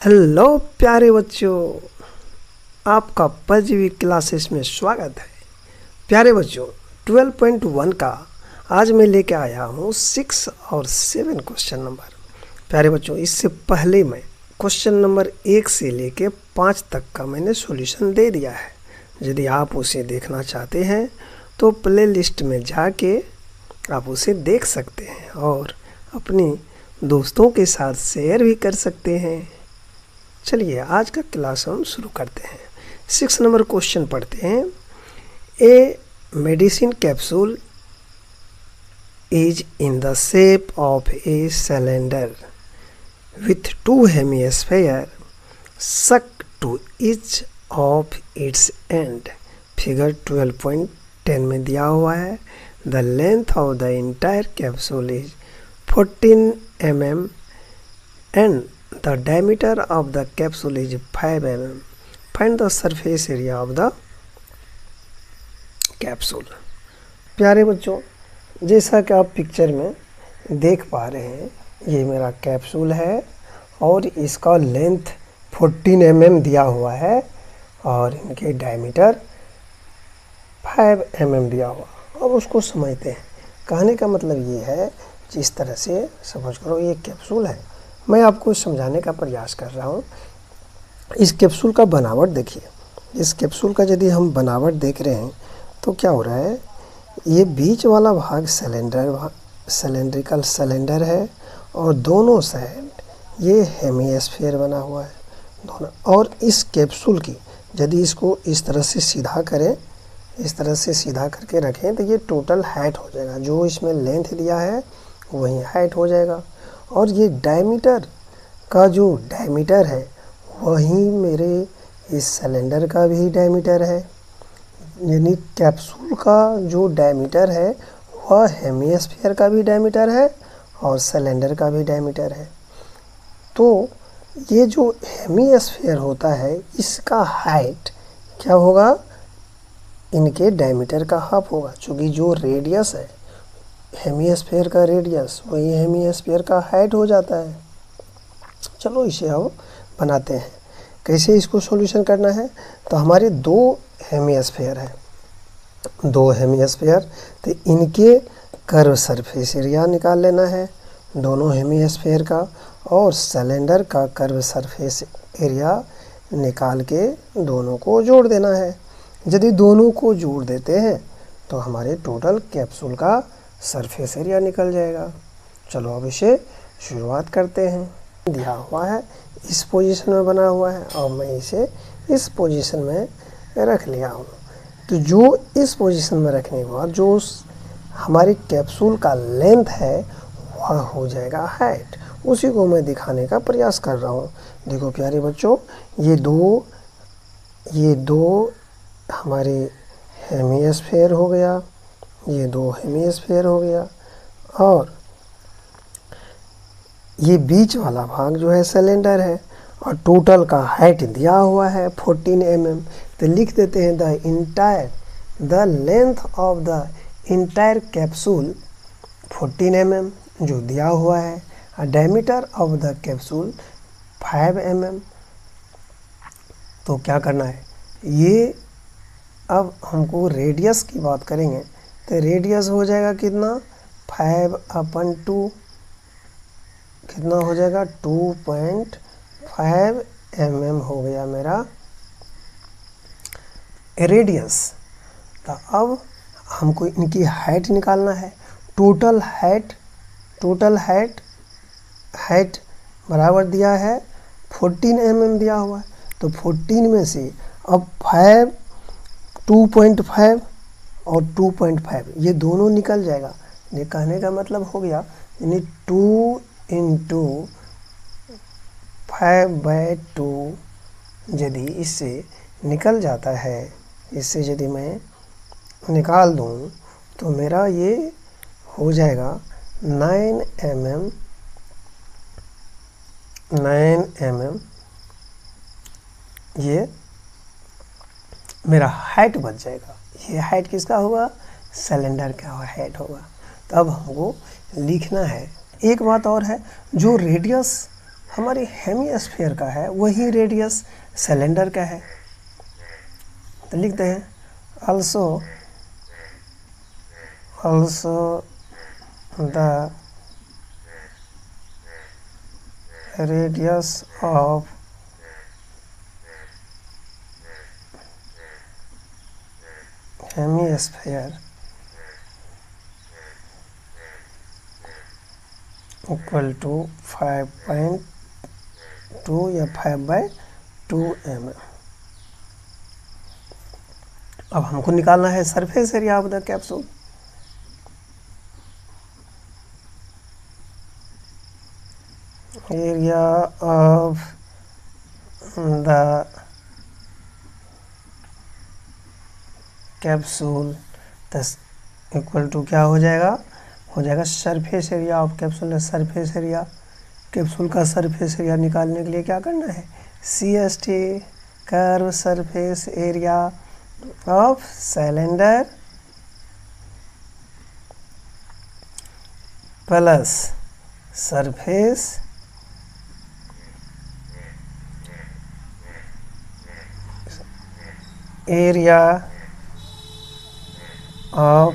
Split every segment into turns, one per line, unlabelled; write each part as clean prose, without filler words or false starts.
Hello प्यारे बच्चों, आपका परजीवी क्लासेस में स्वागत है। प्यारे बच्चों, 12.1 का आज मैं लेके आया हूँ 6 और 7 क्वेश्चन नंबर। प्यारे बच्चों, इससे पहले मैं क्वेश्चन नंबर 1 से लेके 5 तक का मैंने सॉल्यूशन दे दिया है। यदि आप उसे देखना चाहते हैं तो प्ले लिस्ट में जाके आप उसे देख सकते हैं और अपने दोस्तों के साथ शेयर भी कर सकते हैं। चलिए आज का क्लास हम शुरू करते हैं। 6 नंबर क्वेश्चन पढ़ते हैं। A medicine capsule is in the shape of a cylinder with 2 hemisphere stuck to each of its end. Figure 12.10 में दिया हुआ है। The length of the entire capsule is 14 mm and the diameter of the capsule is 5 mm. Find the surface area of the capsule. प्यारे बच्चों, जैसा कि आप picture में देख पा रहे हैं, ये मेरा कैप्सूल है और इसका लेंथ 14 mm दिया हुआ है और इनके डायमीटर 5 mm दिया हुआ। अब उसको समझते हैं। कहने का मतलब ये है, जिस तरह से समझ करो ये कैप्सूल है, मैं आपको समझाने का प्रयास कर रहा हूँ। इस कैप्सूल का बनावट देखिए। इस कैप्सूल का यदि हम बनावट देख रहे हैं तो क्या हो रहा है, ये बीच वाला भाग सिलेंड्रिकल सिलेंडर है और दोनों साइड ये हेमिस्फीयर बना हुआ है दोनों। और इस कैप्सूल की यदि इसको इस तरह से सीधा करें, इस तरह से सीधा करके रखें तो ये टोटल हाइट हो जाएगा। जो इसमें लेंथ दिया है वही हाइट हो जाएगा। और ये डायमीटर का जो डायमीटर है वही मेरे इस सिलेंडर का भी डायमीटर है। यानी कैप्सूल का जो डायमीटर है वह हेमिस्फीयर का भी डायमीटर है और सिलेंडर का भी डायमीटर है। तो ये जो हेमिस्फीयर होता है इसका हाइट क्या होगा, इनके डायमीटर का हाफ होगा। चूँकि जो रेडियस है हेमिस्फीयर का रेडियस वही हेमिस्फीयर का हाइट हो जाता है। चलो इसे हम बनाते हैं। कैसे इसको सॉल्यूशन करना है, तो हमारे 2 हेमिस्फीयर है, 2 हेमिस्फीयर, तो इनके कर्व सरफेस एरिया निकाल लेना है दोनों हेमिस्फीयर का, और सिलेंडर का कर्व सरफेस एरिया निकाल के दोनों को जोड़ देना है। यदि दोनों को जोड़ देते हैं तो हमारे टोटल कैप्सूल का सरफेस एरिया निकल जाएगा। चलो अब इसे शुरुआत करते हैं। दिया हुआ है इस पोजीशन में बना हुआ है और मैं इसे इस पोजीशन में रख लिया हूँ। तो जो इस पोजीशन में रखने के बाद जो हमारी कैप्सूल का लेंथ है वह हो जाएगा हाइट। उसी को मैं दिखाने का प्रयास कर रहा हूँ। देखो प्यारे बच्चों, ये दो हमारे हेमिस्फीयर हो गया, ये 2 हेमिस्फीयर हो गया, और ये बीच वाला भाग जो है सिलेंडर है, और टोटल का हाइट दिया हुआ है 14 mm। तो लिख देते हैं the length of the entire capsule 14 mm जो दिया हुआ है, और diameter of the capsule 5 mm। तो क्या करना है, ये अब हमको रेडियस की बात करेंगे तो रेडियस हो जाएगा कितना, 5/2 कितना हो जाएगा, 2.5 mm हो गया मेरा रेडियस। तो अब हमको इनकी हाइट निकालना है। टोटल हाइट बराबर दिया है 14 mm दिया हुआ है। तो 14 में से अब 2.5 और 2.5 ये दोनों निकल जाएगा। ये कहने का मतलब हो गया, यानी 2 × 5/2 यदि इससे निकल जाता है, इससे यदि मैं निकाल दूं तो मेरा ये हो जाएगा 9 mm। ये मेरा हाइट बच जाएगा। ये हाइट किसका होगा, सिलेंडर का हाइट होगा। तब हमको लिखना है। एक बात और है, जो रेडियस हमारी हेमिस्फीयर का है, वही रेडियस सिलेंडर का है। तो लिखते हैं also the radius of hemisphere equal to 5.2 या 5/2 mm। अब हमको निकालना है surface area of the capsule. Area of the capsule equal to क्या हो जाएगा surface area of capsule. Surface area, capsule का सरफेस एरिया निकालने के लिए क्या करना है, CST curve surface area of cylinder plus surface area of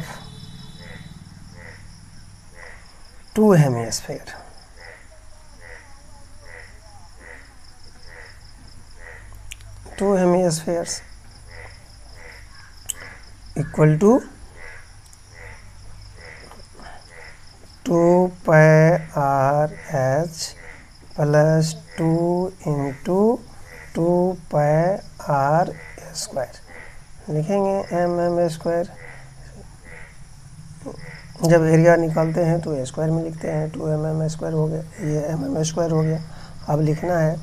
2 hemisphere। Two hemispheres equal to 2 pi RH plus 2 into 2 pi R square. लिखेंगे mm square. जब area निकालते हैं तो स्क्वायर में लिखते हैं, 2 mm स्क्वायर हो गया, ये mm स्क्वायर हो गया। अब लिखना है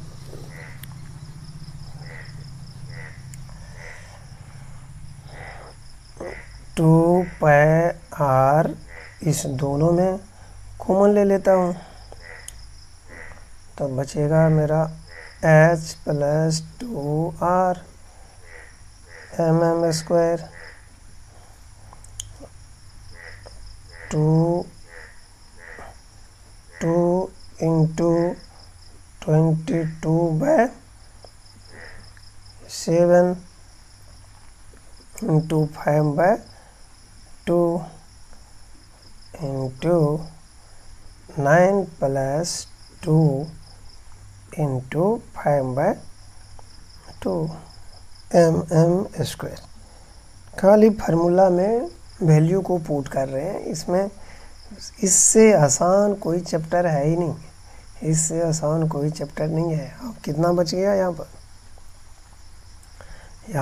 2 पाई r, इस दोनों में कॉमन ले लेता हूँ तो बचेगा मेरा h plus 2r mm square 2 into 22/7 into 5/2 into 9 plus 2 into 5/2 mm square. खाली फार्मूला में वैल्यू को पुट कर रहे हैं। इसमें इससे आसान कोई चैप्टर है ही नहीं, इससे आसान कोई चैप्टर नहीं है। अब कितना बच गया यहाँ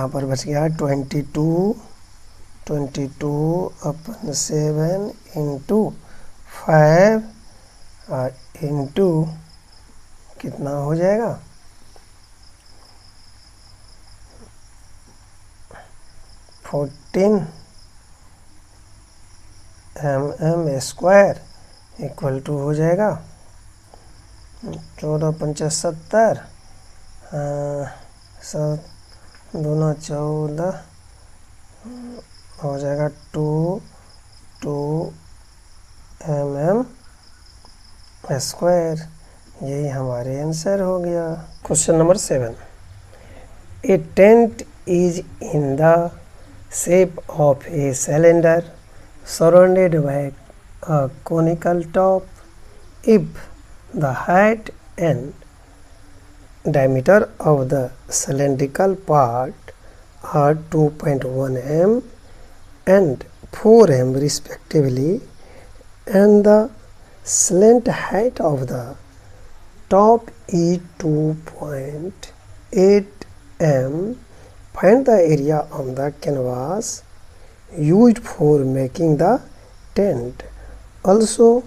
पर बच गया 22/7 इंटू 5 इंटू कितना हो जाएगा 14 mm स्क्वायर इक्वल टू हो जाएगा 14×5 7 दूना 14 हो जाएगा 2 mm स्क्वायर। यही हमारे आंसर हो गया। Question number 7, A tent is in the shape of a cylinder surrounded by a conical top. If the height and diameter of the cylindrical part are 2.1 m and 4 m respectively, and the slant height of the top is 2.8 m, find the area of the canvas used for making the tent. Also,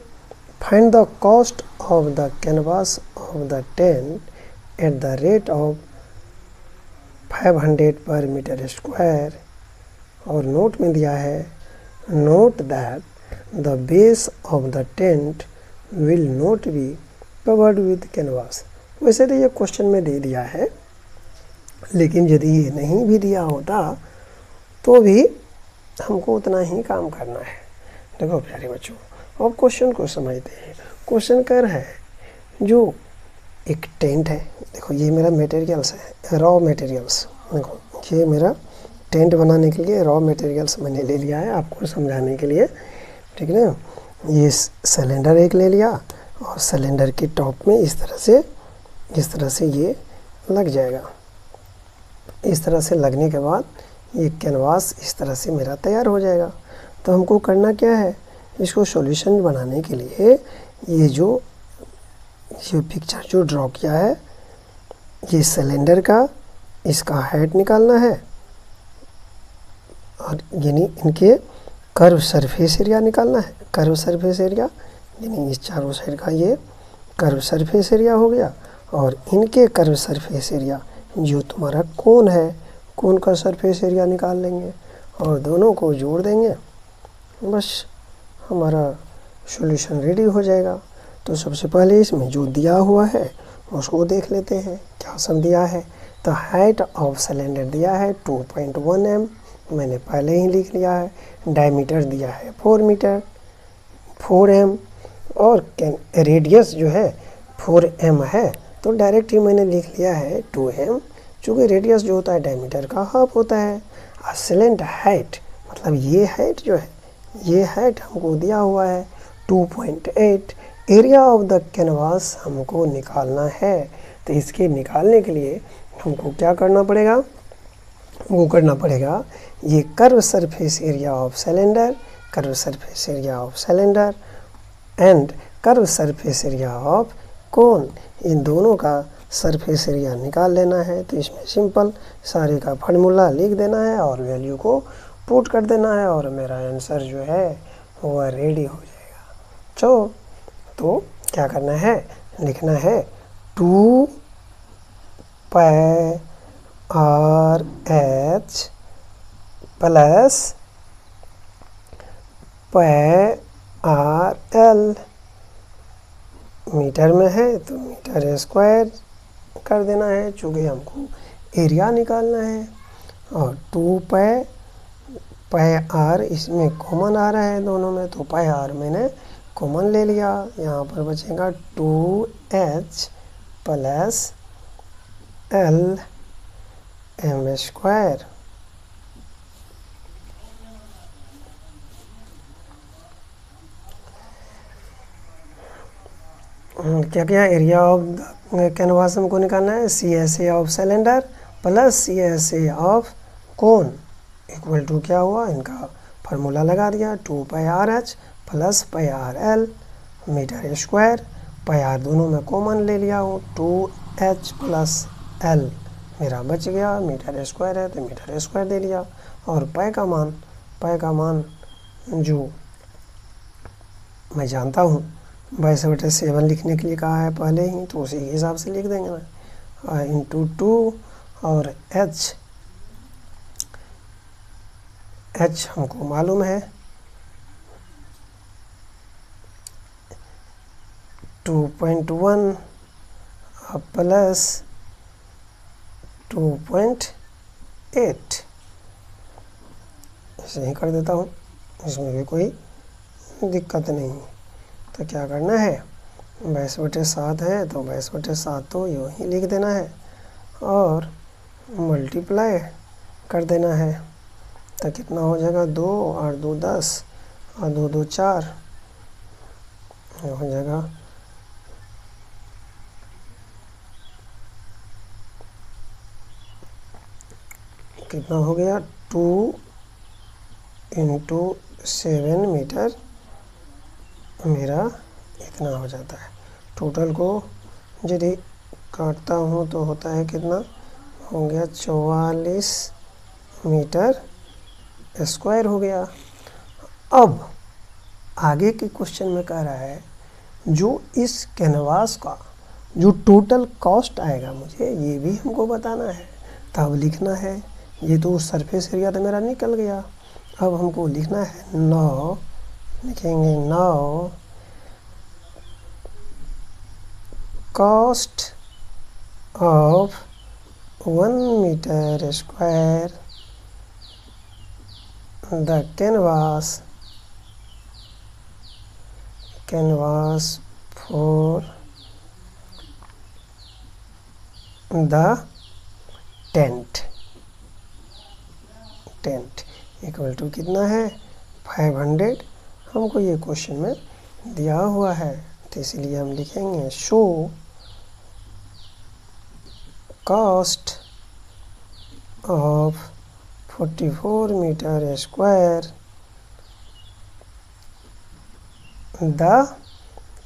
find the cost of the canvas of the tent at the rate of 500 per meter square. और note में दिया है, note that the base of the tent will not be covered with canvas। वैसे तो ये question में दे दिया है, लेकिन यदि ये नहीं भी दिया होता तो भी हमको उतना ही काम करना है। देखो प्यारे बच्चों, अब क्वेश्चन को समझते हैं। क्वेश्चन कर है जो एक टेंट है। देखो ये मेरा मटेरियल्स है, रॉ मटेरियल्स। देखो ये मेरा टेंट बनाने के लिए रॉ मटेरियल्स मैंने ले लिया है आपको समझाने के लिए, ठीक है ना। ये सिलेंडर एक ले लिया और सिलेंडर के टॉप में इस तरह से ये लग जाएगा। इस तरह से लगने के बाद ये कैनवास इस तरह से मेरा तैयार हो जाएगा। तो हमको करना क्या है, इसको सॉल्यूशन बनाने के लिए ये पिक्चर जो ड्रॉ किया है, ये सिलेंडर का इसका हाइट निकालना है और यानी इनके कर्व सरफेस एरिया निकालना है। कर्व सरफेस एरिया यानी इस चारों साइड का ये कर्व सरफेस एरिया हो गया, और इनके कर्व सरफेस एरिया जो तुम्हारा कोन है, कोन का सरफेस एरिया निकाल लेंगे और दोनों को जोड़ देंगे, बस हमारा सॉल्यूशन रेडी हो जाएगा। तो सबसे पहले इसमें जो दिया हुआ है उसको देख लेते हैं, क्या सब दिया है। तो हाइट ऑफ सिलेंडर दिया है 2.1 m, मैंने पहले ही लिख लिया है। डायमीटर दिया है 4 मीटर 4 m, और रेडियस जो है 4 m है, तो डायरेक्ट ही मैंने लिख लिया है 2 m, चूँकि रेडियस जो होता है डायमीटर का हाफ होता है। और सिलेंडर हाइट मतलब ये हाइट जो है, ये हाइट हमको दिया हुआ है 2.8। एरिया ऑफ द कैनवास हमको निकालना है। तो इसके निकालने के लिए हमको क्या करना पड़ेगा, वो करना पड़ेगा ये curve surface area of cylinder, curve surface area of cylinder and curve surface area of cone, इन दोनों का सरफेस एरिया निकाल लेना है। तो इसमें सिंपल सारे का फार्मूला लिख देना है और वैल्यू को पुट कर देना है और मेरा आंसर जो है वह रेडी हो जाएगा। तो क्या करना है, लिखना है 2 π RH प्लस πRL, मीटर में है तो मीटर स्क्वायर कर देना है, चूँकि हमको एरिया निकालना है। और 2 πr इसमें कॉमन आ रहा है दोनों में, तो πr मैंने कॉमन ले लिया। यहाँ पर बचेगा 2h plus L m square. क्या क्या एरिया ऑफ कैनवास हमको निकालना है, CSA of cylinder plus CSA of cone equal to क्या हुआ, इनका फार्मूला लगा दिया 2 πRH plus πRL metre square. πr दोनों में कॉमन ले लिया हूँ, 2h प्लस L मेरा बच गया, मीटर स्क्वायर है तो मीटर स्क्वायर दे लिया। और पाई का मान जो मैं जानता हूँ 22/7 लिखने के लिए कहा है पहले ही, तो उसी हिसाब से लिख देंगे ना, इंटू 2 और h हमको मालूम है 2.1 प्लस 2.8, ऐसे ही कर देता हूँ, इसमें भी कोई दिक्कत नहीं। तो क्या करना है, 22/7 है तो 22/7 तो यूँ ही लिख देना है और मल्टीप्लाई कर देना है। तो कितना हो जाएगा, 2 और 2 10 और 2 2 4 हो जाएगा। कितना हो गया, 2 × 7 मीटर मेरा इतना हो जाता है। टोटल को यदि काटता हूँ तो होता है कितना, हो गया 44 मीटर स्क्वायर हो गया। अब आगे के क्वेश्चन में कह रहा है जो इस कैनवास का जो टोटल कॉस्ट आएगा मुझे ये भी हमको बताना है। तब लिखना है, ये तो सरफेस एरिया तो मेरा निकल गया, अब हमको लिखना है 9, लिखेंगे 9 cost of 1 meter square the canvas for the tent equal to कितना है 500। हमको ये क्वेश्चन में दिया हुआ है, तो इसलिए हम लिखेंगे show cost of 44 meter square the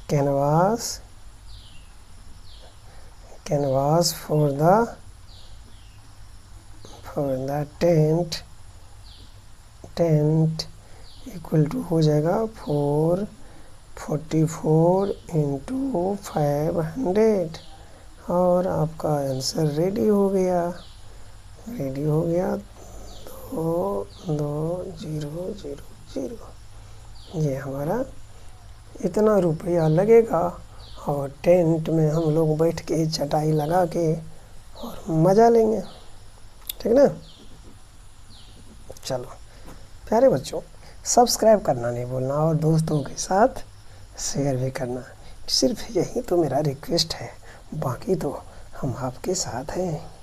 canvas for the tent equal to हो जाएगा 444 इंटू 500। और आपका आंसर रेडी हो गया 2200। ये हमारा इतना रुपया लगेगा, और टेंट में हम लोग बैठ के चटाई लगा के और मज़ा लेंगे, ठीक ना। चलो प्यारे बच्चों, सब्सक्राइब करना नहीं भूलना और दोस्तों के साथ शेयर भी करना। सिर्फ यही तो मेरा रिक्वेस्ट है, बाकी तो हम आपके साथ हैं।